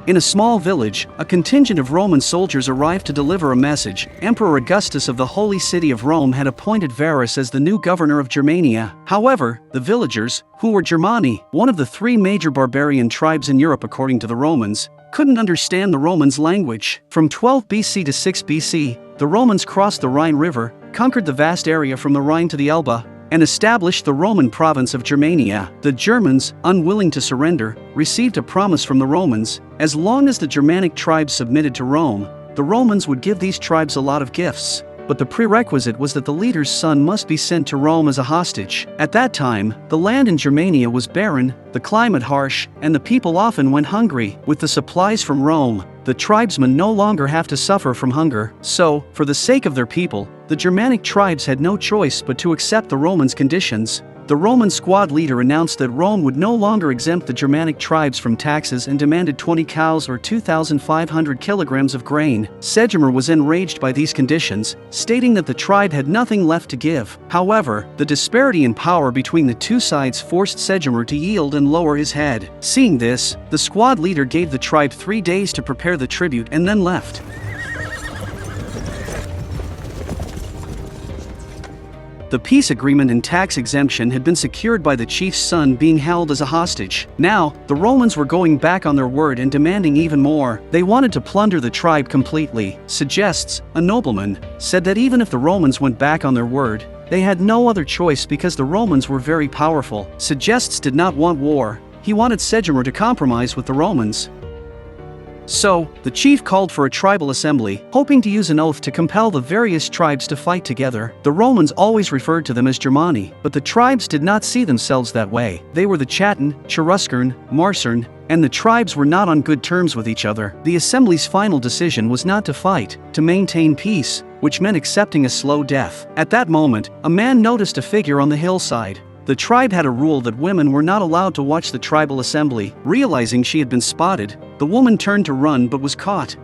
In a small village, a contingent of Roman soldiers arrived to deliver a message. Emperor Augustus of the Holy City of Rome had appointed Varus as the new governor of Germania. However, the villagers, who were Germani, one of the three major barbarian tribes in Europe according to the Romans, couldn't understand the Romans' language. From 12 BC to 6 BC, the Romans crossed the Rhine River, conquered the vast area from the Rhine to the Elbe, and established the Roman province of Germania. The Germans, unwilling to surrender, received a promise from the Romans: as long as the Germanic tribes submitted to Rome, the Romans would give these tribes a lot of gifts. But the prerequisite was that the leader's son must be sent to Rome as a hostage. At that time, the land in Germania was barren, the climate harsh, and the people often went hungry. With the supplies from Rome, the tribesmen no longer have to suffer from hunger. So, for the sake of their people, the Germanic tribes had no choice but to accept the Romans' conditions. The Roman squad leader announced that Rome would no longer exempt the Germanic tribes from taxes and demanded 20 cows or 2,500 kilograms of grain. Segestes was enraged by these conditions, stating that the tribe had nothing left to give. However, the disparity in power between the two sides forced Segestes to yield and lower his head. Seeing this, the squad leader gave the tribe 3 days to prepare the tribute and then left. The peace agreement and tax exemption had been secured by the chief's son being held as a hostage. Now, the Romans were going back on their word and demanding even more. They wanted to plunder the tribe completely. Segestes, a nobleman, said that even if the Romans went back on their word, they had no other choice because the Romans were very powerful. Segestes did not want war. He wanted Segestes to compromise with the Romans. So, the chief called for a tribal assembly, hoping to use an oath to compel the various tribes to fight together. The Romans always referred to them as Germani, but the tribes did not see themselves that way. They were the Chattan, Cheruscan, Marcern, and the tribes were not on good terms with each other. The assembly's final decision was not to fight, to maintain peace, which meant accepting a slow death. At that moment, a man noticed a figure on the hillside. The tribe had a rule that women were not allowed to watch the tribal assembly. Realizing she had been spotted, the woman turned to run but was caught.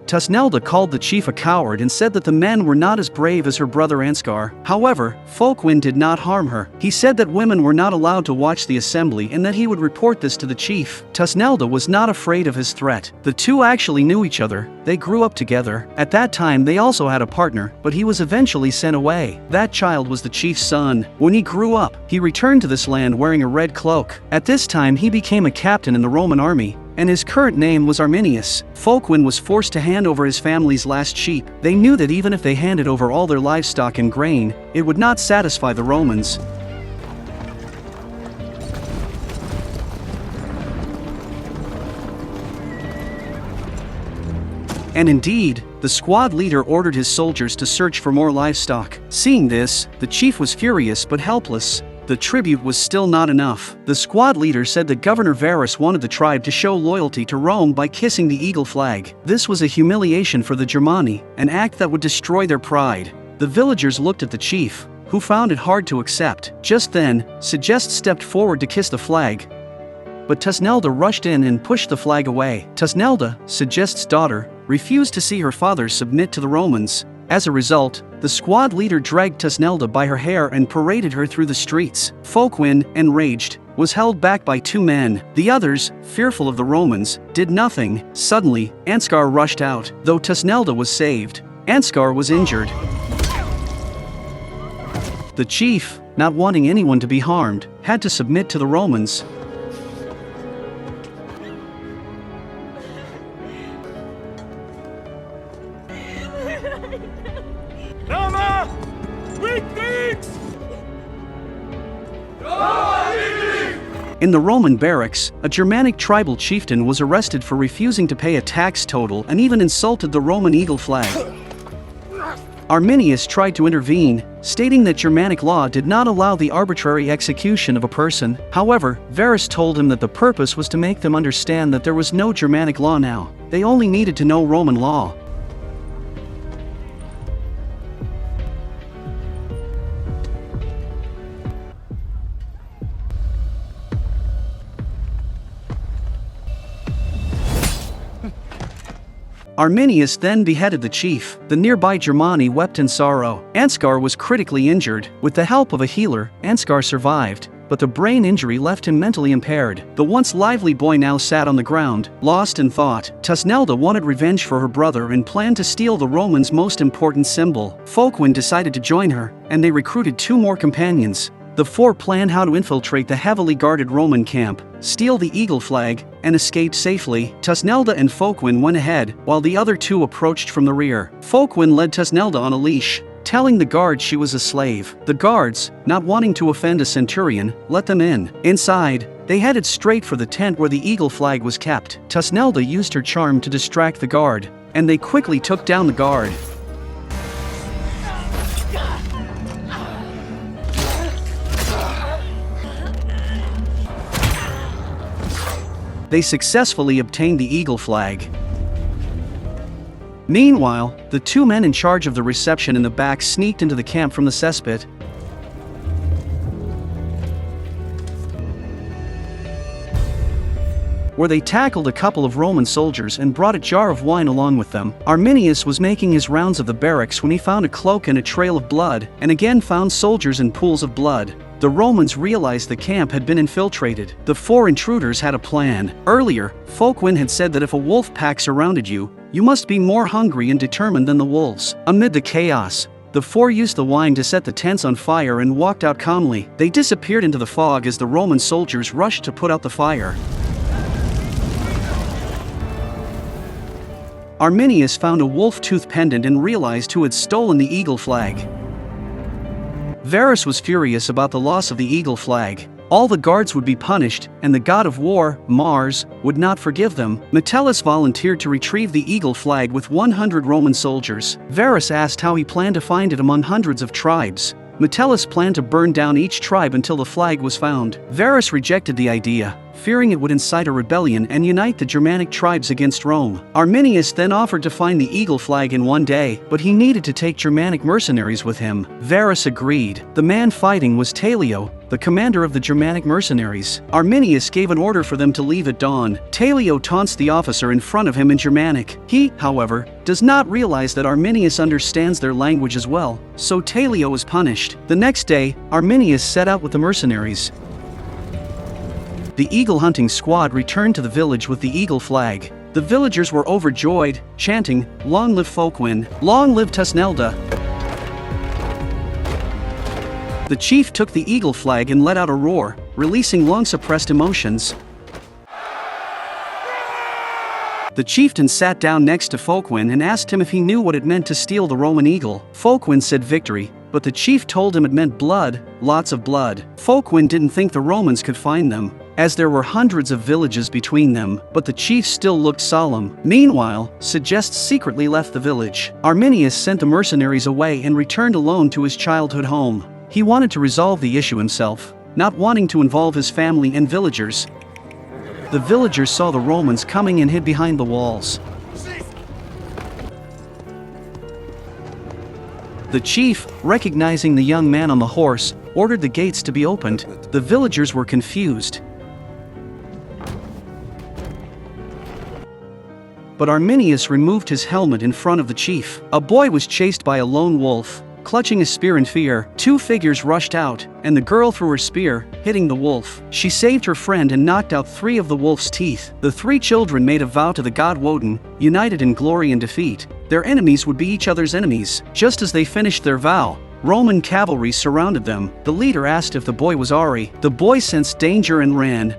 Tusnelda called the chief a coward and said that the men were not as brave as her brother Ansgar. However, Folkwin did not harm her. He said that women were not allowed to watch the assembly and that he would report this to the chief. Tusnelda was not afraid of his threat. The two actually knew each other. They grew up together. At that time they also had a partner, but he was eventually sent away. That child was the chief's son. When he grew up, he returned to this land wearing a red cloak. At this time he became a captain in the Roman army, and his current name was Arminius. Folkwin was forced to hand over his family's last sheep. They knew that even if they handed over all their livestock and grain, it would not satisfy the Romans. And indeed, the squad leader ordered his soldiers to search for more livestock. Seeing this, the chief was furious but helpless. The tribute was still not enough. The squad leader said that Governor Varus wanted the tribe to show loyalty to Rome by kissing the eagle flag. This was a humiliation for the Germani, an act that would destroy their pride. The villagers looked at the chief, who found it hard to accept. Just then, Segestes stepped forward to kiss the flag, but Tusnelda rushed in and pushed the flag away. Tusnelda, Segestes' daughter, refused to see her father submit to the Romans. As a result, the squad leader dragged Tusnelda by her hair and paraded her through the streets. Folkwin, enraged, was held back by 2 men. The others, fearful of the Romans, did nothing. Suddenly, Ansgar rushed out. Though Tusnelda was saved, Ansgar was injured. The chief, not wanting anyone to be harmed, had to submit to the Romans. In the Roman barracks, a Germanic tribal chieftain was arrested for refusing to pay a tax total and even insulted the Roman eagle flag. Arminius tried to intervene, stating that Germanic law did not allow the arbitrary execution of a person. However, Varus told him that the purpose was to make them understand that there was no Germanic law now. They only needed to know Roman law. Arminius then beheaded the chief. The nearby Germani wept in sorrow. Ansgar was critically injured. With the help of a healer, Ansgar survived, but the brain injury left him mentally impaired. The once lively boy now sat on the ground, lost in thought. Tusnelda wanted revenge for her brother and planned to steal the Romans' most important symbol. Folkwin decided to join her, and they recruited 2 more companions. The 4 planned how to infiltrate the heavily guarded Roman camp, steal the eagle flag, and escape safely. Tusnelda and Folkwin went ahead, while the other 2 approached from the rear. Folkwin led Tusnelda on a leash, telling the guards she was a slave. The guards, not wanting to offend a centurion, let them in. Inside, they headed straight for the tent where the eagle flag was kept. Tusnelda used her charm to distract the guard, and they quickly took down the guard. They successfully obtained the eagle flag. Meanwhile, the 2 men in charge of the reception in the back sneaked into the camp from the cesspit. Where they tackled a couple of Roman soldiers and brought a jar of wine along with them. Arminius was making his rounds of the barracks when he found a cloak and a trail of blood, and again found soldiers in pools of blood. The Romans realized the camp had been infiltrated. The 4 intruders had a plan. Earlier, Folkwin had said that if a wolf pack surrounded you, you must be more hungry and determined than the wolves. Amid the chaos, the 4 used the wine to set the tents on fire and walked out calmly. They disappeared into the fog as the Roman soldiers rushed to put out the fire. Arminius found a wolf tooth pendant and realized who had stolen the eagle flag. Varus was furious about the loss of the eagle flag. All the guards would be punished, and the god of war, Mars, would not forgive them. Metellus volunteered to retrieve the eagle flag with 100 Roman soldiers. Varus asked how he planned to find it among hundreds of tribes. Metellus planned to burn down each tribe until the flag was found. Varus rejected the idea, fearing it would incite a rebellion and unite the Germanic tribes against Rome. Arminius then offered to find the eagle flag in 1 day, but he needed to take Germanic mercenaries with him. Varus agreed. The man fighting was Talio, the commander of the Germanic mercenaries. Arminius gave an order for them to leave at dawn. Talio taunts the officer in front of him in Germanic. He, however, does not realize that Arminius understands their language as well, so Talio is punished. The next day, Arminius set out with the mercenaries. The eagle hunting squad returned to the village with the eagle flag. The villagers were overjoyed, chanting, "Long live Folkwin! Long live Tusnelda!" The chief took the eagle flag and let out a roar, releasing long-suppressed emotions. The chieftain sat down next to Folkwin and asked him if he knew what it meant to steal the Roman eagle. Folkwin said victory, but the chief told him it meant blood, lots of blood. Folkwin didn't think the Romans could find them, as there were hundreds of villages between them, but the chief still looked solemn. Meanwhile, Segestes secretly left the village. Arminius sent the mercenaries away and returned alone to his childhood home. He wanted to resolve the issue himself, not wanting to involve his family and villagers. The villagers saw the Romans coming and hid behind the walls. The chief, recognizing the young man on the horse, ordered the gates to be opened. The villagers were confused. But Arminius removed his helmet in front of the chief. A boy was chased by a lone wolf. Clutching a spear in fear, 2 figures rushed out, and the girl threw her spear, hitting the wolf. She saved her friend and knocked out 3 of the wolf's teeth. The 3 children made a vow to the god Woden, united in glory and defeat. Their enemies would be each other's enemies. Just as they finished their vow, Roman cavalry surrounded them. The leader asked if the boy was Ari. The boy sensed danger and ran.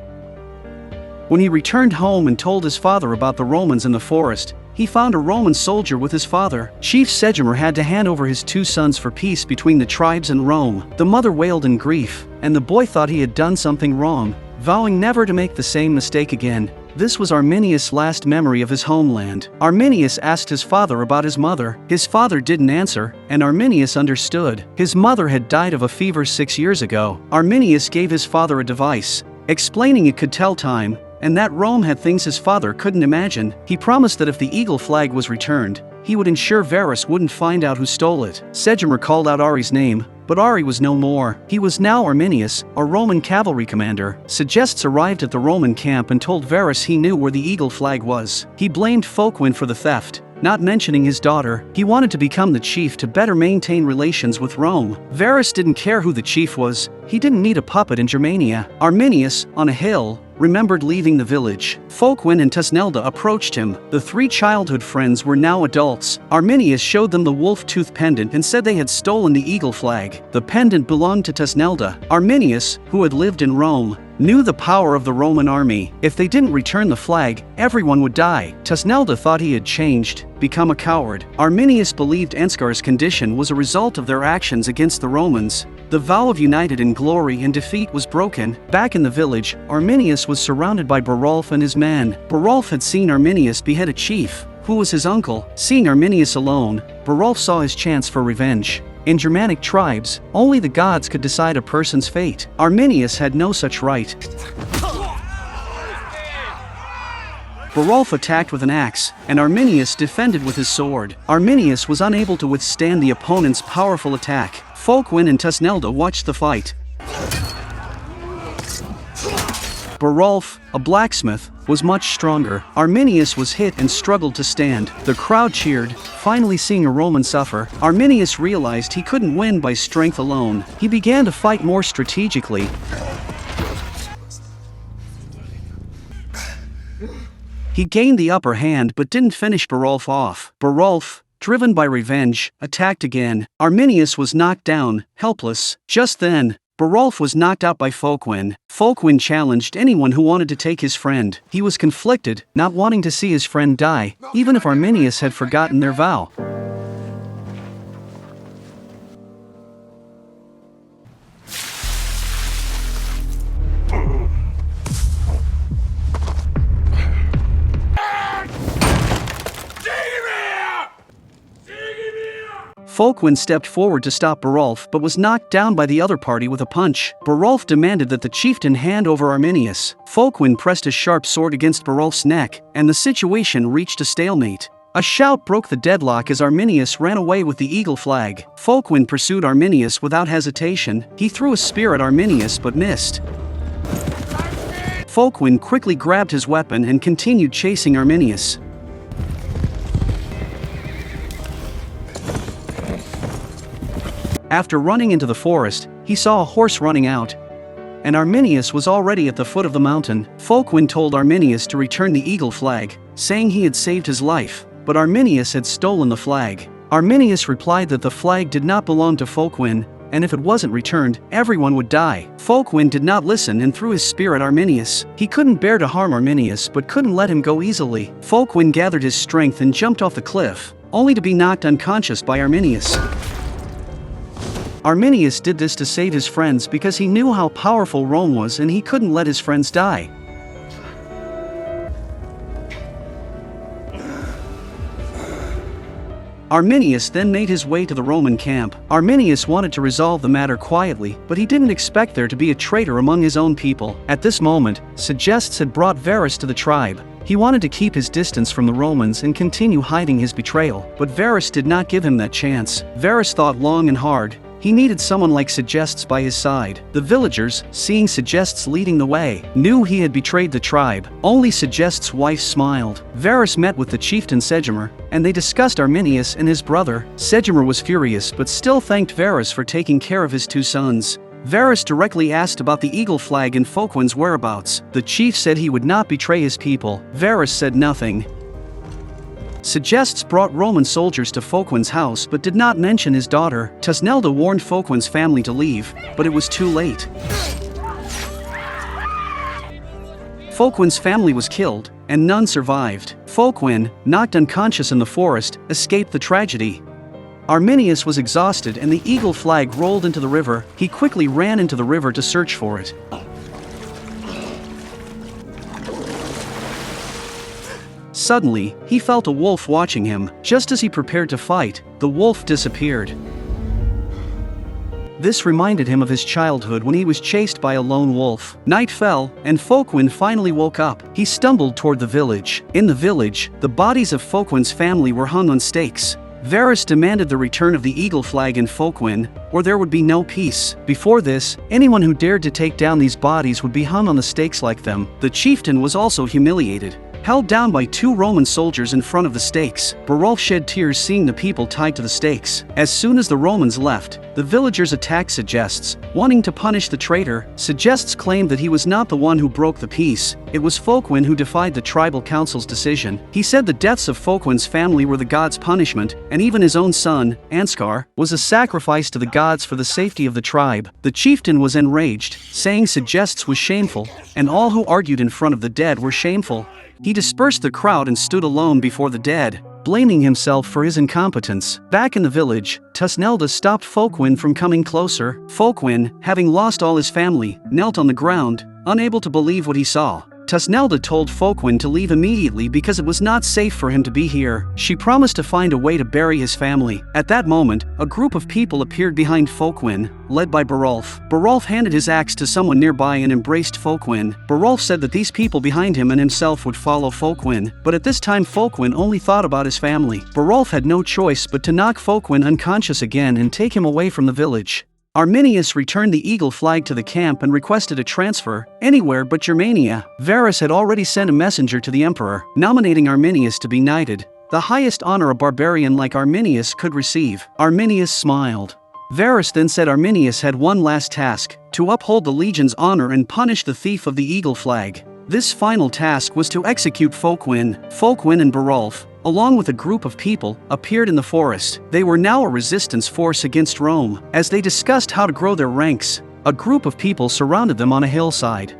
When he returned home and told his father about the Romans in the forest, he found a Roman soldier with his father. Chief Segestes had to hand over his 2 sons for peace between the tribes and Rome. The mother wailed in grief, and the boy thought he had done something wrong, vowing never to make the same mistake again. This was Arminius' last memory of his homeland. Arminius asked his father about his mother. His father didn't answer, and Arminius understood. His mother had died of a fever 6 years ago. Arminius gave his father a device, explaining it could tell time, and that Rome had things his father couldn't imagine. He promised that if the eagle flag was returned, he would ensure Varus wouldn't find out who stole it. Segestes called out Ari's name, but Ari was no more. He was now Arminius, a Roman cavalry commander. Segestes arrived at the Roman camp and told Varus he knew where the eagle flag was. He blamed Folkwin for the theft, not mentioning his daughter. He wanted to become the chief to better maintain relations with Rome. Varus didn't care who the chief was. He didn't need a puppet in Germania. Arminius, on a hill, remembered leaving the village. Folkwin and Tusnelda approached him. The three childhood friends were now adults. Arminius showed them the wolf tooth pendant and said they had stolen the eagle flag. The pendant belonged to Tusnelda. Arminius, who had lived in Rome, knew the power of the Roman army. If they didn't return the flag, everyone would die. Tusnelda thought he had changed, become a coward. Arminius believed Ansgar's condition was a result of their actions against the Romans. The vow of united in glory and defeat was broken. Back in the village, Arminius was surrounded by Barulf and his men. Barulf had seen Arminius behead a chief, who was his uncle. Seeing Arminius alone, Barulf saw his chance for revenge. In Germanic tribes, only the gods could decide a person's fate. Arminius had no such right. Barulf attacked with an axe, and Arminius defended with his sword. Arminius was unable to withstand the opponent's powerful attack. Folkwin and Tusnelda watched the fight. Barulf, a blacksmith, was much stronger. Arminius was hit and struggled to stand. The crowd cheered, finally seeing a Roman suffer. Arminius realized he couldn't win by strength alone. He began to fight more strategically. He gained the upper hand but didn't finish Barulf off. Barulf, driven by revenge, attacked again. Arminius was knocked down, helpless. Just then, Barulf was knocked out by Folkwin. Folkwin challenged anyone who wanted to take his friend. He was conflicted, not wanting to see his friend die, even if Arminius had forgotten their vow. Folkwin stepped forward to stop Barulf but was knocked down by the other party with a punch. Barulf demanded that the chieftain hand over Arminius. Folkwin pressed his sharp sword against Barulf's neck, and the situation reached a stalemate. A shout broke the deadlock as Arminius ran away with the eagle flag. Folkwin pursued Arminius without hesitation. He threw a spear at Arminius but missed. Folkwin quickly grabbed his weapon and continued chasing Arminius. After running into the forest, he saw a horse running out, and Arminius was already at the foot of the mountain. Folkwin told Arminius to return the eagle flag, saying he had saved his life, but Arminius had stolen the flag. Arminius replied that the flag did not belong to Folkwin, and if it wasn't returned, everyone would die. Folkwin did not listen and threw his spear at Arminius. He couldn't bear to harm Arminius but couldn't let him go easily. Folkwin gathered his strength and jumped off the cliff, only to be knocked unconscious by Arminius. Arminius did this to save his friends because he knew how powerful Rome was and he couldn't let his friends die. Arminius then made his way to the Roman camp. Arminius wanted to resolve the matter quietly, but he didn't expect there to be a traitor among his own people. At this moment, Segestes had brought Varus to the tribe. He wanted to keep his distance from the Romans and continue hiding his betrayal, but Varus did not give him that chance. Varus thought long and hard. He needed someone like Segestes by his side. The villagers, seeing Segestes leading the way, knew he had betrayed the tribe. Only Segestes' wife smiled. Varus met with the chieftain Segestes, and they discussed Arminius and his brother. Segestes was furious but still thanked Varus for taking care of his two sons. Varus directly asked about the eagle flag and Folkwin's whereabouts. The chief said he would not betray his people. Varus said nothing. Segestes brought Roman soldiers to Folkwin's house but did not mention his daughter. Tusnelda warned Folkwin's family to leave, but it was too late. Folkwin's family was killed, and none survived. Folkwin, knocked unconscious in the forest, escaped the tragedy. Arminius was exhausted and the eagle flag rolled into the river. He quickly ran into the river to search for it. Suddenly, he felt a wolf watching him. Just as he prepared to fight, the wolf disappeared. This reminded him of his childhood when he was chased by a lone wolf. Night fell, and Folkwin finally woke up. He stumbled toward the village. In the village, the bodies of Folkwin's family were hung on stakes. Varus demanded the return of the eagle flag in Folkwin, or there would be no peace. Before this, anyone who dared to take down these bodies would be hung on the stakes like them. The chieftain was also humiliated. held down by 2 Roman soldiers in front of the stakes. Barulf shed tears seeing the people tied to the stakes. As soon as the Romans left, the villagers attacked Segestes, wanting to punish the traitor. Segestes claimed that he was not the one who broke the peace. It was Folkwin who defied the tribal council's decision. He said the deaths of Folkwin's family were the gods' punishment, and even his own son, Ansgar, was a sacrifice to the gods for the safety of the tribe. The chieftain was enraged, saying Segestes was shameful, and all who argued in front of the dead were shameful. He dispersed the crowd and stood alone before the dead, blaming himself for his incompetence. Back in the village, Tusnelda stopped Folkwin from coming closer. Folkwin, having lost all his family, knelt on the ground, unable to believe what he saw. Tusnelda told Folkwin to leave immediately because it was not safe for him to be here. She promised to find a way to bury his family. At that moment, a group of people appeared behind Folkwin, led by Barulf. Barulf handed his axe to someone nearby and embraced Folkwin. Barulf said that these people behind him and himself would follow Folkwin, but at this time Folkwin only thought about his family. Barulf had no choice but to knock Folkwin unconscious again and take him away from the village. Arminius returned the eagle flag to the camp and requested a transfer, anywhere but Germania. Varus had already sent a messenger to the emperor, nominating Arminius to be knighted, the highest honor a barbarian like Arminius could receive. Arminius smiled. Varus then said Arminius had one last task, to uphold the legion's honor and punish the thief of the eagle flag. This final task was to execute Folkwin. Folkwin and Barulf, along with a group of people, appeared in the forest. They were now a resistance force against Rome. As they discussed how to grow their ranks, a group of people surrounded them on a hillside.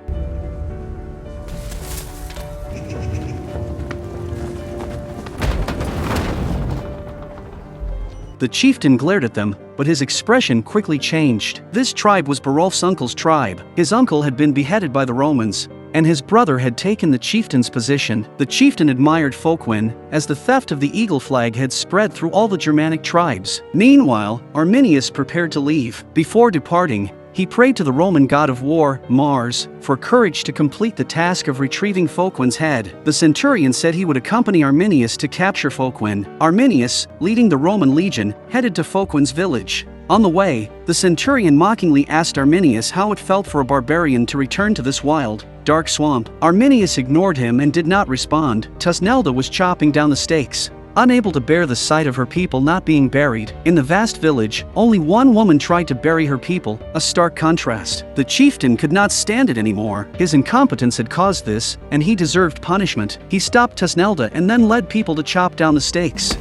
The chieftain glared at them, but his expression quickly changed. This tribe was Barulf's uncle's tribe. His uncle had been beheaded by the Romans, and his brother had taken the chieftain's position. The chieftain admired Folkwin, as the theft of the eagle flag had spread through all the Germanic tribes. Meanwhile, Arminius prepared to leave. Before departing, he prayed to the Roman god of war, Mars, for courage to complete the task of retrieving Folkwin's head. The centurion said he would accompany Arminius to capture Folkwin. Arminius, leading the Roman legion, headed to Folkwin's village. On the way, the centurion mockingly asked Arminius how it felt for a barbarian to return to this wild, dark swamp. Arminius ignored him and did not respond. Tusnelda was chopping down the stakes, unable to bear the sight of her people not being buried. In the vast village, only one woman tried to bury her people, a stark contrast. The chieftain could not stand it anymore. His incompetence had caused this, and he deserved punishment. He stopped Tusnelda and then led people to chop down the stakes.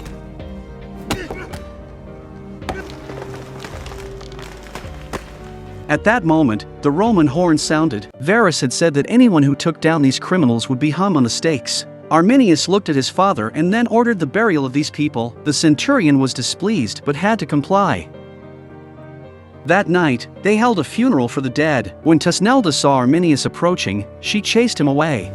At that moment, the Roman horn sounded. Varus had said that anyone who took down these criminals would be hung on the stakes. Arminius looked at his father and then ordered the burial of these people. The centurion was displeased but had to comply. That night, they held a funeral for the dead. When Tusnelda saw Arminius approaching, she chased him away.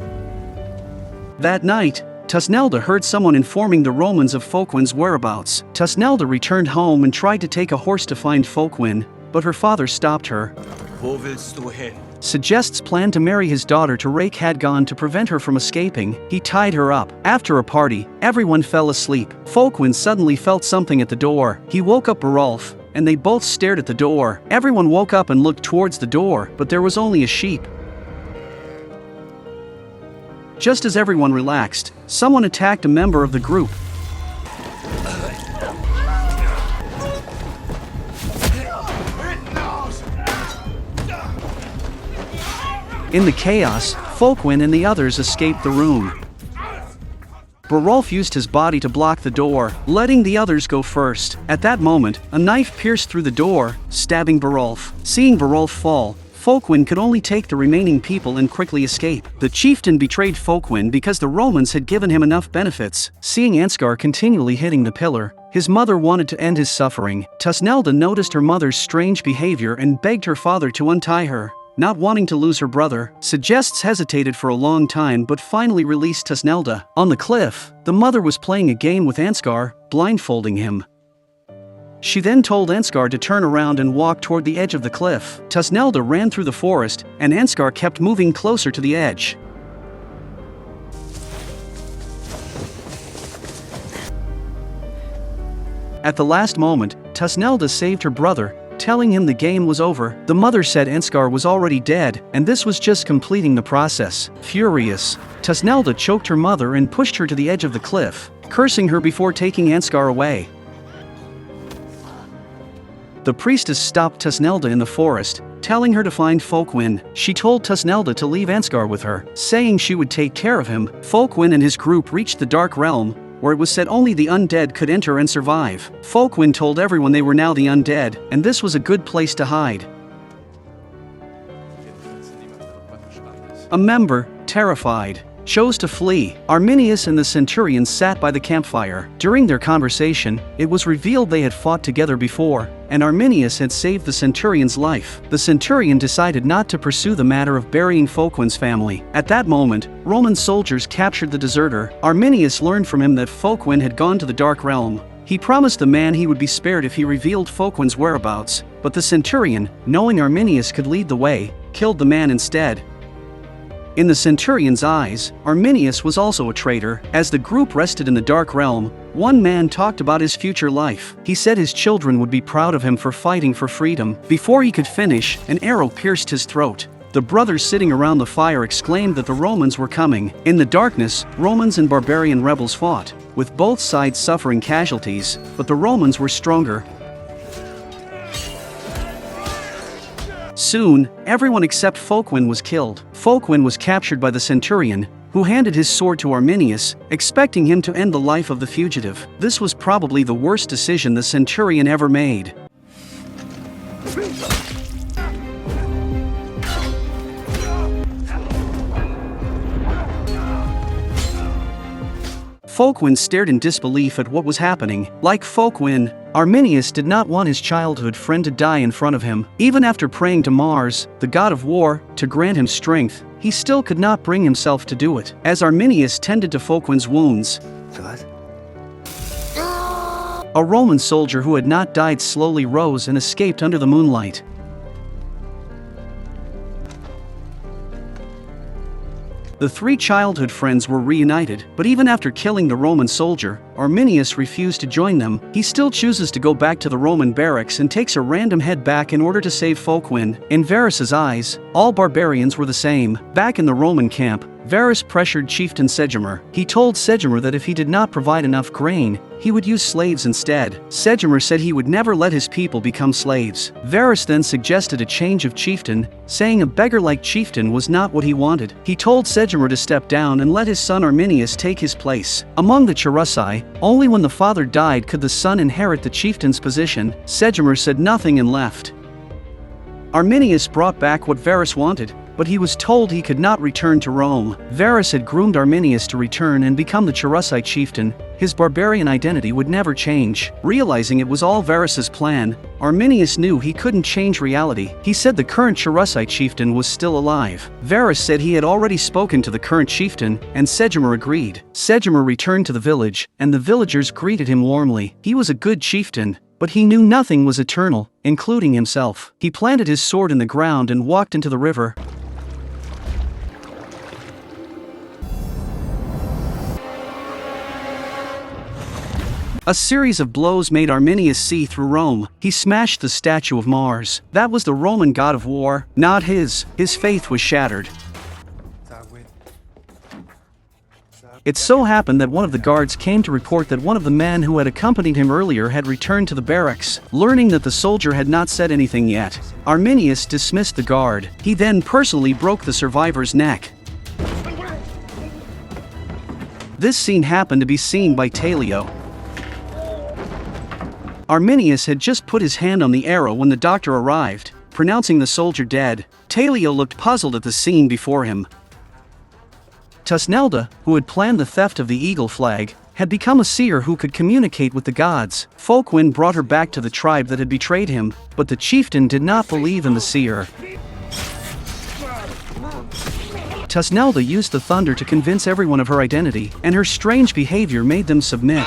That night, Tusnelda heard someone informing the Romans of Folkwin's whereabouts. Tusnelda returned home and tried to take a horse to find Folkwin, but her father stopped her. Wo willst du hin? Segestes planned to marry his daughter to Rake Hadgon to prevent her from escaping. He tied her up. After a party, everyone fell asleep. Folkwin suddenly felt something at the door. He woke up Barulf, and they both stared at the door. Everyone woke up and looked towards the door, but there was only a sheep. Just as everyone relaxed, someone attacked a member of the group. In the chaos, Folkwin and the others escaped the room. Barulf used his body to block the door, letting the others go first. At that moment, a knife pierced through the door, stabbing Barulf. Seeing Barulf fall, Folkwin could only take the remaining people and quickly escape. The chieftain betrayed Folkwin because the Romans had given him enough benefits. Seeing Ansgar continually hitting the pillar, his mother wanted to end his suffering. Tusnelda noticed her mother's strange behavior and begged her father to untie her. Not wanting to lose her brother, Segestes hesitated for a long time but finally released Tusnelda. On the cliff, the mother was playing a game with Ansgar, blindfolding him. She then told Ansgar to turn around and walk toward the edge of the cliff. Tusnelda ran through the forest, and Ansgar kept moving closer to the edge. At the last moment, Tusnelda saved her brother, telling him the game was over. The mother said Ansgar was already dead, and this was just completing the process. Furious, Tusnelda choked her mother and pushed her to the edge of the cliff, cursing her before taking Ansgar away. The priestess stopped Tusnelda in the forest, telling her to find Folkwin. She told Tusnelda to leave Ansgar with her, saying she would take care of him. Folkwin and his group reached the Dark Realm, where it was said only the undead could enter and survive. Folkwin told everyone they were now the undead, and this was a good place to hide. A member, terrified, chose to flee. Arminius and the centurion sat by the campfire. During their conversation, it was revealed they had fought together before, and Arminius had saved the centurion's life. The centurion decided not to pursue the matter of burying Folkwin's family. At that moment, Roman soldiers captured the deserter. Arminius learned from him that Folkwin had gone to the Dark Realm. He promised the man he would be spared if he revealed Folkwin's whereabouts, but the centurion, knowing Arminius could lead the way, killed the man instead. In the centurion's eyes, Arminius was also a traitor. As the group rested in the Dark Realm, one man talked about his future life. He said his children would be proud of him for fighting for freedom. Before he could finish, an arrow pierced his throat. The brothers sitting around the fire exclaimed that the Romans were coming. In the darkness, Romans and barbarian rebels fought, with both sides suffering casualties, but the Romans were stronger. Soon, everyone except Folkwin was killed. Folkwin was captured by the centurion, who handed his sword to Arminius, expecting him to end the life of the fugitive. This was probably the worst decision the centurion ever made. Folkwin stared in disbelief at what was happening. Like Folkwin, Arminius did not want his childhood friend to die in front of him. Even after praying to Mars, the god of war, to grant him strength, he still could not bring himself to do it. As Arminius tended to Folkwin's wounds, a Roman soldier who had not died slowly rose and escaped under the moonlight. The three childhood friends were reunited, but even after killing the Roman soldier, Arminius refused to join them. He still chooses to go back to the Roman barracks and takes a random head back in order to save Folkwin. In Varus's eyes, all barbarians were the same. Back in the Roman camp, Varus pressured chieftain Segestes. He told Segestes that if he did not provide enough grain, he would use slaves instead. Segestes said he would never let his people become slaves. Varus then suggested a change of chieftain, saying a beggar-like chieftain was not what he wanted. He told Segestes to step down and let his son Arminius take his place. Among the Charusai, only when the father died could the son inherit the chieftain's position. Segestes said nothing and left. Arminius brought back what Varus wanted, but he was told he could not return to Rome. Varus had groomed Arminius to return and become the Charusai chieftain. His barbarian identity would never change. Realizing it was all Varus's plan, Arminius knew he couldn't change reality. He said the current Charusai chieftain was still alive. Varus said he had already spoken to the current chieftain, and Segestes agreed. Segestes returned to the village, and the villagers greeted him warmly. He was a good chieftain, but he knew nothing was eternal, including himself. He planted his sword in the ground and walked into the river. A series of blows made Arminius see through Rome. He smashed the statue of Mars. That was the Roman god of war, not his. His faith was shattered. It so happened that one of the guards came to report that one of the men who had accompanied him earlier had returned to the barracks. Learning that the soldier had not said anything yet, Arminius dismissed the guard. He then personally broke the survivor's neck. This scene happened to be seen by Talio. Arminius had just put his hand on the arrow when the doctor arrived, pronouncing the soldier dead. Talio looked puzzled at the scene before him. Tusnelda, who had planned the theft of the eagle flag, had become a seer who could communicate with the gods. Folkwin brought her back to the tribe that had betrayed him, but the chieftain did not believe in the seer. Tusnelda used the thunder to convince everyone of her identity, and her strange behavior made them submit.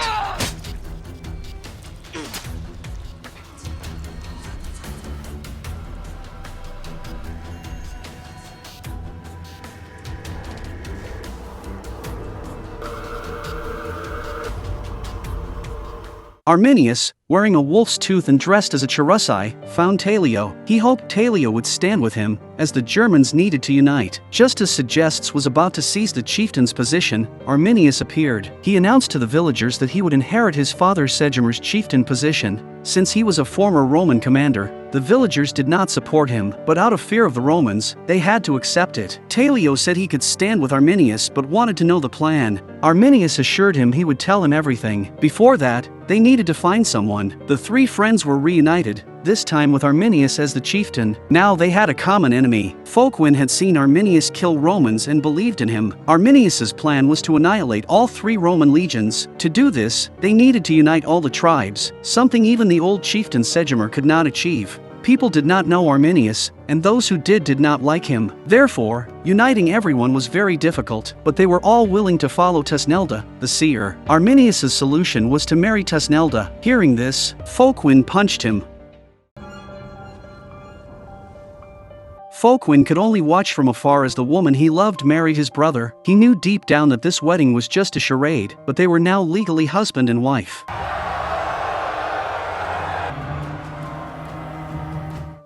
Arminius, wearing a wolf's tooth and dressed as a Cherusei, found Talio. He hoped Talio would stand with him, as the Germans needed to unite. Just as Segestes was about to seize the chieftain's position, Arminius appeared. He announced to the villagers that he would inherit his father Segemer's chieftain position. Since he was a former Roman commander, the villagers did not support him, but out of fear of the Romans, they had to accept it. Talio said he could stand with Arminius but wanted to know the plan. Arminius assured him he would tell him everything. Before that, they needed to find someone. The three friends were reunited, this time with Arminius as the chieftain. Now they had a common enemy. Folkwin had seen Arminius kill Romans and believed in him. Arminius's plan was to annihilate all three Roman legions. To do this, they needed to unite all the tribes, something even the old chieftain Segemer could not achieve. People did not know Arminius, and those who did not like him. Therefore, uniting everyone was very difficult, but they were all willing to follow Tusnelda, the seer. Arminius's solution was to marry Tusnelda. Hearing this, Folkwin punched him. Folkwin could only watch from afar as the woman he loved married his brother. He knew deep down that this wedding was just a charade, but they were now legally husband and wife.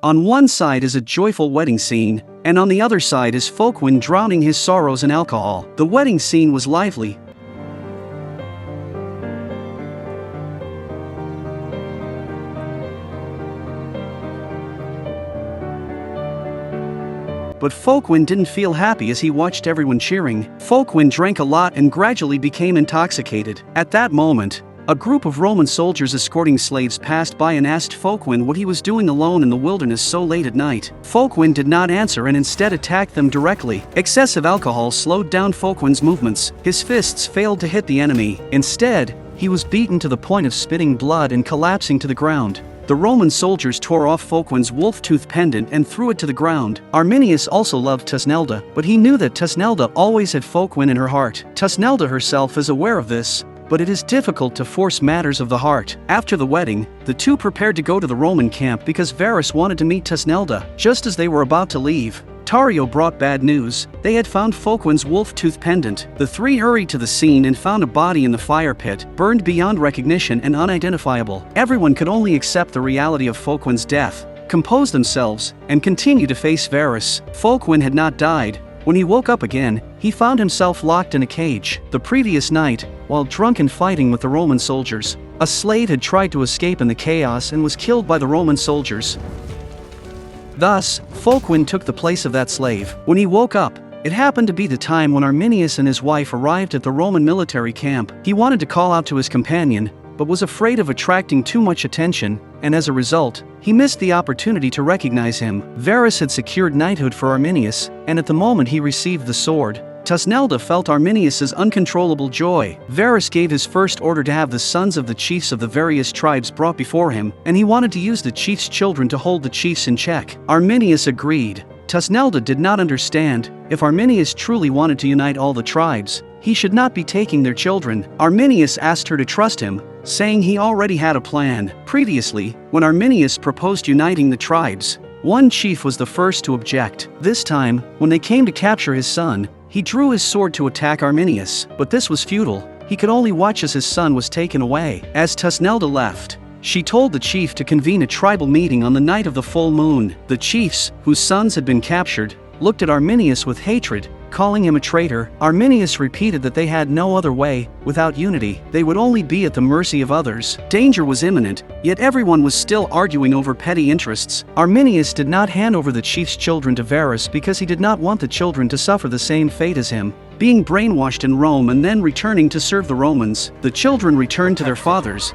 On one side is a joyful wedding scene, and on the other side is Folkwin drowning his sorrows in alcohol. The wedding scene was lively. But Folkwin didn't feel happy as he watched everyone cheering. Folkwin drank a lot and gradually became intoxicated. At that moment, a group of Roman soldiers escorting slaves passed by and asked Folkwin what he was doing alone in the wilderness so late at night. Folkwin did not answer and instead attacked them directly. Excessive alcohol slowed down Folkwin's movements. His fists failed to hit the enemy. Instead, he was beaten to the point of spitting blood and collapsing to the ground. The Roman soldiers tore off Folkwin's wolf-tooth pendant and threw it to the ground. Arminius also loved Tusnelda, but he knew that Tusnelda always had Folkwin in her heart. Tusnelda herself is aware of this, but it is difficult to force matters of the heart. After the wedding, the two prepared to go to the Roman camp because Varus wanted to meet Tusnelda. Just as they were about to leave, Tario brought bad news. They had found Folkwin's wolf-tooth pendant. The three hurried to the scene and found a body in the fire pit, burned beyond recognition and unidentifiable. Everyone could only accept the reality of Folkwin's death, compose themselves, and continue to face Varus. Folkwin had not died. When he woke up again, he found himself locked in a cage. The previous night, while drunk and fighting with the Roman soldiers, a slave had tried to escape in the chaos and was killed by the Roman soldiers. Thus, Folkwin took the place of that slave. When he woke up, it happened to be the time when Arminius and his wife arrived at the Roman military camp. He wanted to call out to his companion, but was afraid of attracting too much attention, and as a result, he missed the opportunity to recognize him. Varus had secured knighthood for Arminius, and at the moment he received the sword, Tusnelda felt Arminius's uncontrollable joy. Varus gave his first order to have the sons of the chiefs of the various tribes brought before him, and he wanted to use the chiefs' children to hold the chiefs in check. Arminius agreed. Tusnelda did not understand. If Arminius truly wanted to unite all the tribes, he should not be taking their children. Arminius asked her to trust him, saying he already had a plan. Previously, when Arminius proposed uniting the tribes, one chief was the first to object. This time, when they came to capture his son, he drew his sword to attack Arminius, but this was futile. He could only watch as his son was taken away. As Tusnelda left, she told the chief to convene a tribal meeting on the night of the full moon. The chiefs, whose sons had been captured, looked at Arminius with hatred, calling him a traitor. Arminius repeated that they had no other way. Without unity, they would only be at the mercy of others. Danger was imminent, yet everyone was still arguing over petty interests. Arminius did not hand over the chief's children to Varus because he did not want the children to suffer the same fate as him, being brainwashed in Rome and then returning to serve the Romans. The children returned to their fathers,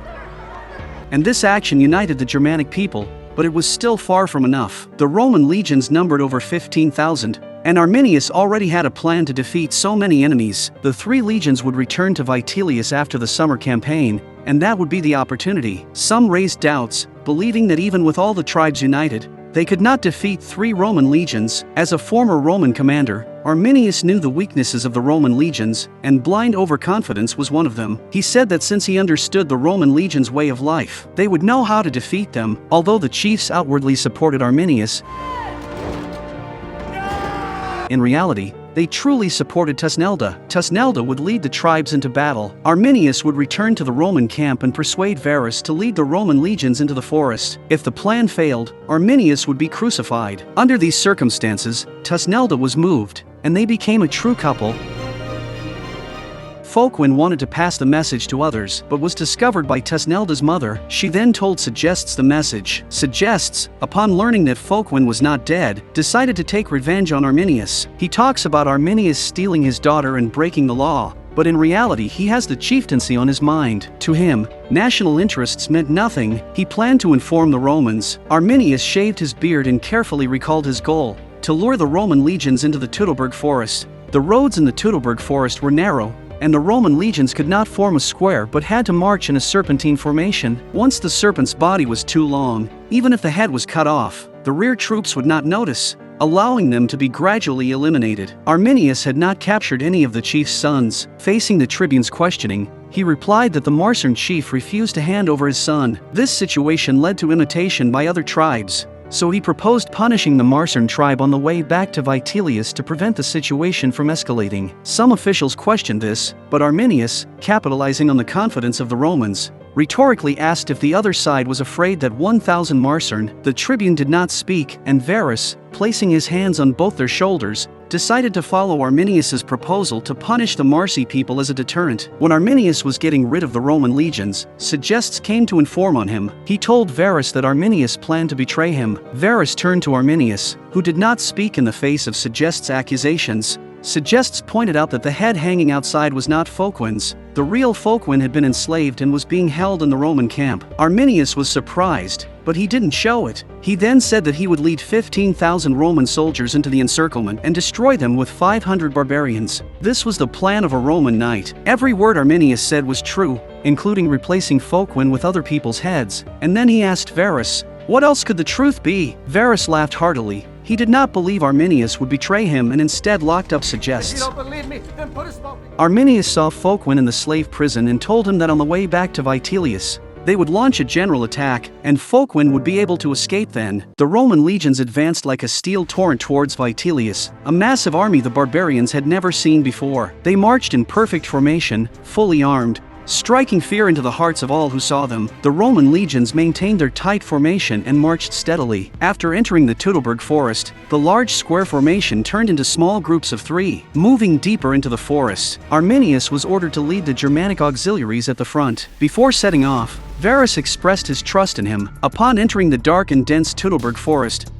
and this action united the Germanic people, but it was still far from enough. The Roman legions numbered over 15,000, and Arminius already had a plan to defeat so many enemies. The three legions would return to Vitellius after the summer campaign, and that would be the opportunity. Some raised doubts, believing that even with all the tribes united, they could not defeat three Roman legions. As a former Roman commander, Arminius knew the weaknesses of the Roman legions, and blind overconfidence was one of them. He said that since he understood the Roman legions' way of life, they would know how to defeat them. Although the chiefs outwardly supported Arminius, in reality, They truly supported Tusnelda. Tusnelda would lead the tribes into battle. Arminius would return to the Roman camp and persuade Varus to lead the Roman legions into the forest. If the plan failed, Arminius would be crucified. Under these circumstances, Tusnelda was moved, and they became a true couple. Folkwin wanted to pass the message to others, but was discovered by Tusnelda's mother. She then told Segestes the message. Segestes, upon learning that Folkwin was not dead, decided to take revenge on Arminius. He talks about Arminius stealing his daughter and breaking the law, but in reality he has the chieftaincy on his mind. To him, national interests meant nothing. He planned to inform the Romans. Arminius shaved his beard and carefully recalled his goal: to lure the Roman legions into the Teutoburg forest. The roads in the Teutoburg forest were narrow, and the Roman legions could not form a square but had to march in a serpentine formation. Once the serpent's body was too long, even if the head was cut off, the rear troops would not notice, allowing them to be gradually eliminated. Arminius had not captured any of the chief's sons. Facing the tribune's questioning, he replied that the Marsian chief refused to hand over his son. This situation led to imitation by other tribes, so he proposed punishing the Marsian tribe on the way back to Vitellius to prevent the situation from escalating. Some officials questioned this, but Arminius, capitalizing on the confidence of the Romans, rhetorically asked if the other side was afraid that 1,000 Marsian. The tribune did not speak, and Varus, placing his hands on both their shoulders, decided to follow Arminius's proposal to punish the Marsi people as a deterrent. When Arminius was getting rid of the Roman legions, Segestes came to inform on him. He told Varus that Arminius planned to betray him. Varus turned to Arminius, who did not speak in the face of Segestes' accusations. Segestes pointed out that the head hanging outside was not Folkwin's. The real Folkwin had been enslaved and was being held in the Roman camp. Arminius was surprised, but he didn't show it. He then said that he would lead 15,000 Roman soldiers into the encirclement and destroy them with 500 barbarians. This was the plan of a Roman knight. Every word Arminius said was true, including replacing Folkwin with other people's heads. And then he asked Varus, what else could the truth be? Varus laughed heartily. He did not believe Arminius would betray him and instead locked up Segestes. If you don't believe me, then put a smoke. Arminius saw Folkwin in the slave prison and told him that on the way back to Vitellius, they would launch a general attack, and Folkwin would be able to escape then. The Roman legions advanced like a steel torrent towards Vitellius, a massive army the barbarians had never seen before. They marched in perfect formation, fully armed, striking fear into the hearts of all who saw them. The Roman legions maintained their tight formation and marched steadily. After entering the Teutoburg forest, the large square formation turned into small groups of 3. Moving deeper into the forest, Arminius was ordered to lead the Germanic auxiliaries at the front. Before setting off, Varus expressed his trust in him. Upon entering the dark and dense Teutoburg forest,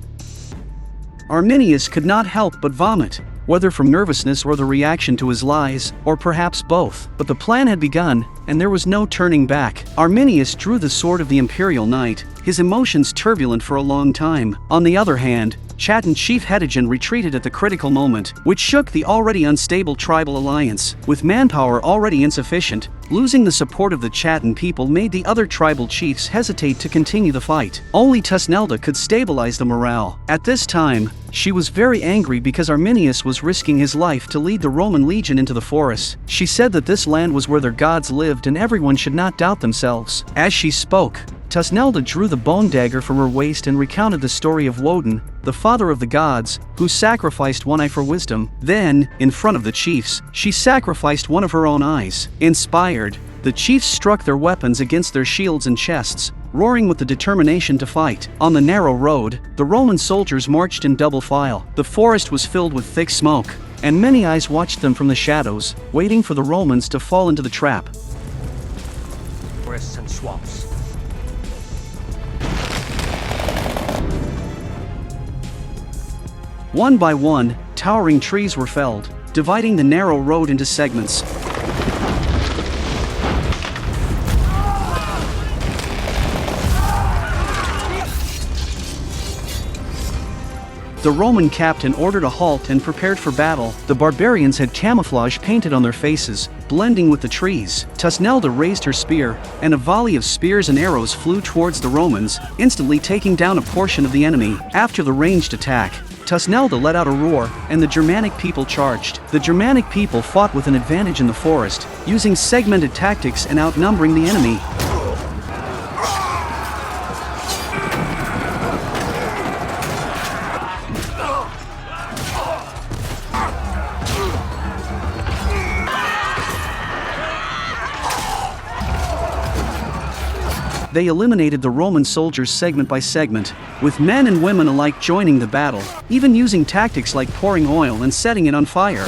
Arminius could not help but vomit, whether from nervousness or the reaction to his lies, or perhaps both. But the plan had begun, and there was no turning back. Arminius drew the sword of the imperial knight, his emotions turbulent for a long time. On the other hand, Chatan chief Hedigen retreated at the critical moment, which shook the already unstable tribal alliance. With manpower already insufficient, losing the support of the Chatan people made the other tribal chiefs hesitate to continue the fight. Only Tusnelda could stabilize the morale. At this time, she was very angry because Arminius was risking his life to lead the Roman legion into the forest. She said that this land was where their gods lived and everyone should not doubt themselves. As she spoke, Tusnelda drew the bone dagger from her waist and recounted the story of Woden, the father of the gods, who sacrificed one eye for wisdom. Then, in front of the chiefs, she sacrificed one of her own eyes. Inspired, the chiefs struck their weapons against their shields and chests, roaring with the determination to fight. On the narrow road, the Roman soldiers marched in double file. The forest was filled with thick smoke, and many eyes watched them from the shadows, waiting for the Romans to fall into the trap. Forests and swamps. One by one, towering trees were felled, dividing the narrow road into segments. The Roman captain ordered a halt and prepared for battle. The barbarians had camouflage painted on their faces, blending with the trees. Tusnelda raised her spear, and a volley of spears and arrows flew towards the Romans, instantly taking down a portion of the enemy. After the ranged attack, Tusnelda let out a roar, and the Germanic people charged. The Germanic people fought with an advantage in the forest, using segmented tactics and outnumbering the enemy. They eliminated the Roman soldiers segment by segment, with men and women alike joining the battle, even using tactics like pouring oil and setting it on fire.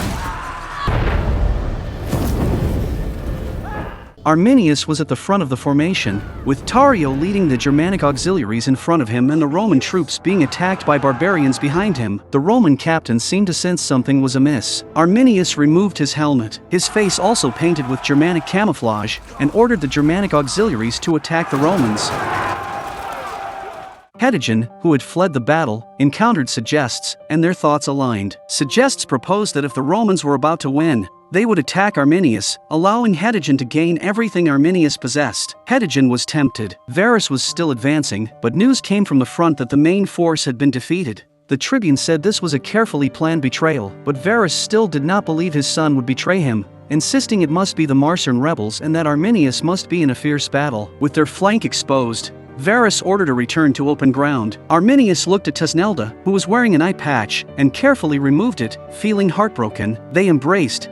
Arminius was at the front of the formation, with Tario leading the Germanic auxiliaries in front of him and the Roman troops being attacked by barbarians behind him. The Roman captain seemed to sense something was amiss. Arminius removed his helmet, his face also painted with Germanic camouflage, and ordered the Germanic auxiliaries to attack the Romans. Hedigen, who had fled the battle, encountered Segestes, and their thoughts aligned. Segestes proposed that if the Romans were about to win, they would attack Arminius, allowing Hedigen to gain everything Arminius possessed. Hedigen was tempted. Varus was still advancing, but news came from the front that the main force had been defeated. The tribune said this was a carefully planned betrayal, but Varus still did not believe his son would betray him, insisting it must be the Marsian rebels and that Arminius must be in a fierce battle. With their flank exposed, Varus ordered a return to open ground. Arminius looked at Tusnelda, who was wearing an eye patch, and carefully removed it, feeling heartbroken. They embraced.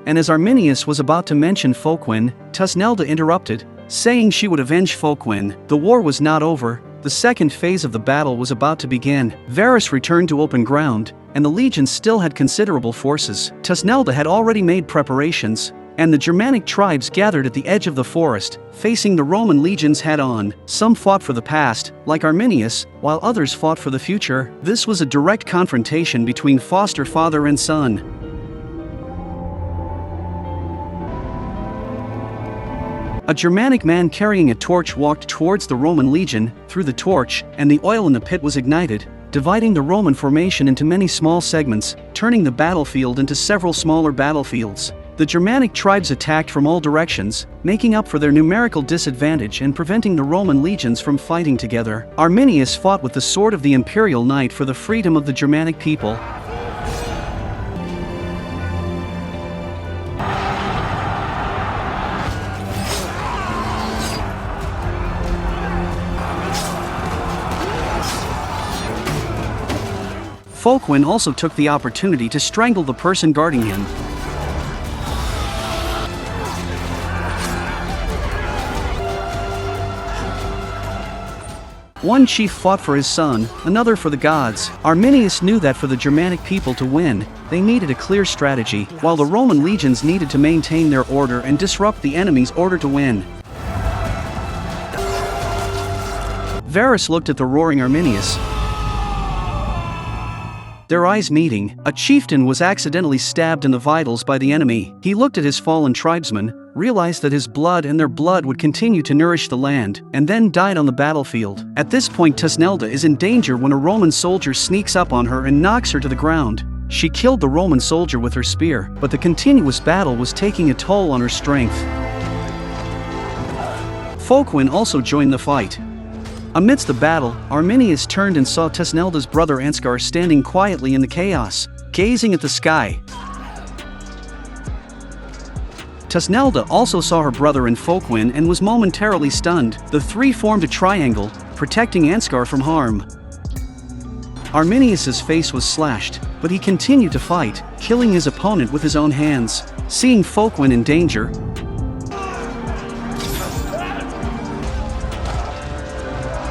And as Arminius was about to mention Folkwin, Tusnelda interrupted, saying she would avenge Folkwin. The war was not over, the second phase of the battle was about to begin. Varus returned to open ground, and the legions still had considerable forces. Tusnelda had already made preparations, and the Germanic tribes gathered at the edge of the forest, facing the Roman legions head-on. Some fought for the past, like Arminius, while others fought for the future. This was a direct confrontation between foster father and son. A Germanic man carrying a torch walked towards the Roman legion, threw the torch, and the oil in the pit was ignited, dividing the Roman formation into many small segments, turning the battlefield into several smaller battlefields. The Germanic tribes attacked from all directions, making up for their numerical disadvantage and preventing the Roman legions from fighting together. Arminius fought with the sword of the Imperial Knight for the freedom of the Germanic people. Folkwin also took the opportunity to strangle the person guarding him. One chief fought for his son, another for the gods. Arminius knew that for the Germanic people to win, they needed a clear strategy, while the Roman legions needed to maintain their order and disrupt the enemy's order to win. Varus looked at the roaring Arminius. Their eyes meeting, a chieftain was accidentally stabbed in the vitals by the enemy. He looked at his fallen tribesmen, realized that his blood and their blood would continue to nourish the land, and then died on the battlefield. At this point, Tusnelda is in danger when a Roman soldier sneaks up on her and knocks her to the ground. She killed the Roman soldier with her spear, but the continuous battle was taking a toll on her strength. Folkwin also joined the fight. Amidst the battle, Arminius turned and saw Tusnelda's brother Ansgar standing quietly in the chaos, gazing at the sky. Tusnelda also saw her brother in Folkwin and was momentarily stunned. The three formed a triangle, protecting Ansgar from harm. Arminius's face was slashed, but he continued to fight, killing his opponent with his own hands. Seeing Folkwin in danger,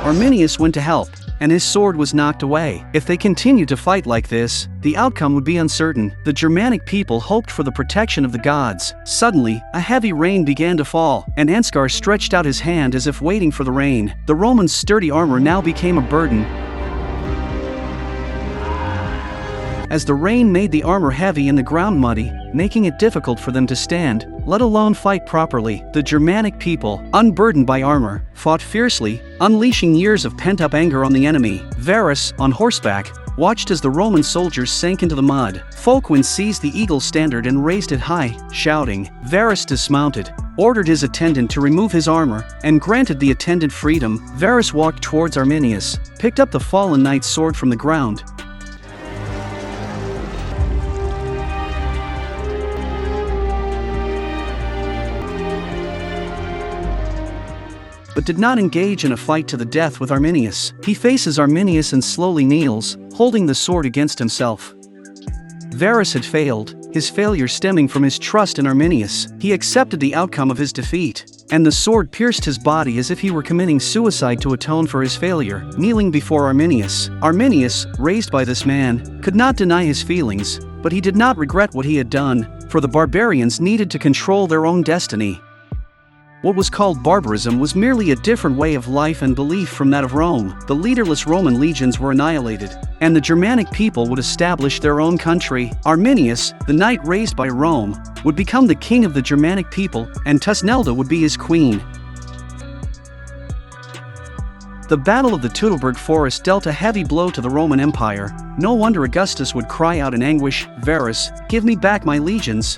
Arminius went to help, and his sword was knocked away. If they continued to fight like this, the outcome would be uncertain. The Germanic people hoped for the protection of the gods. Suddenly, a heavy rain began to fall, and Ansgar stretched out his hand as if waiting for the rain. The Romans' sturdy armor now became a burden, as the rain made the armor heavy and the ground muddy, making it difficult for them to stand, let alone fight properly. The Germanic people, unburdened by armor, fought fiercely, unleashing years of pent-up anger on the enemy. Varus, on horseback, watched as the Roman soldiers sank into the mud. Folkwin seized the eagle standard and raised it high, shouting. Varus dismounted, ordered his attendant to remove his armor, and granted the attendant freedom. Varus walked towards Arminius, picked up the fallen knight's sword from the ground, but did not engage in a fight to the death with Arminius. He faces Arminius and slowly kneels, holding the sword against himself. Varus had failed, his failure stemming from his trust in Arminius. He accepted the outcome of his defeat. and the sword pierced his body as if he were committing suicide to atone for his failure, kneeling before Arminius. Arminius, raised by this man, could not deny his feelings, but he did not regret what he had done, for the barbarians needed to control their own destiny. What was called barbarism was merely a different way of life and belief from that of Rome. The leaderless Roman legions were annihilated, and the Germanic people would establish their own country. Arminius, the knight raised by Rome, would become the king of the Germanic people, and Tusnelda would be his queen. The Battle of the Teutoburg Forest dealt a heavy blow to the Roman Empire. No wonder Augustus would cry out in anguish, "Varus, give me back my legions."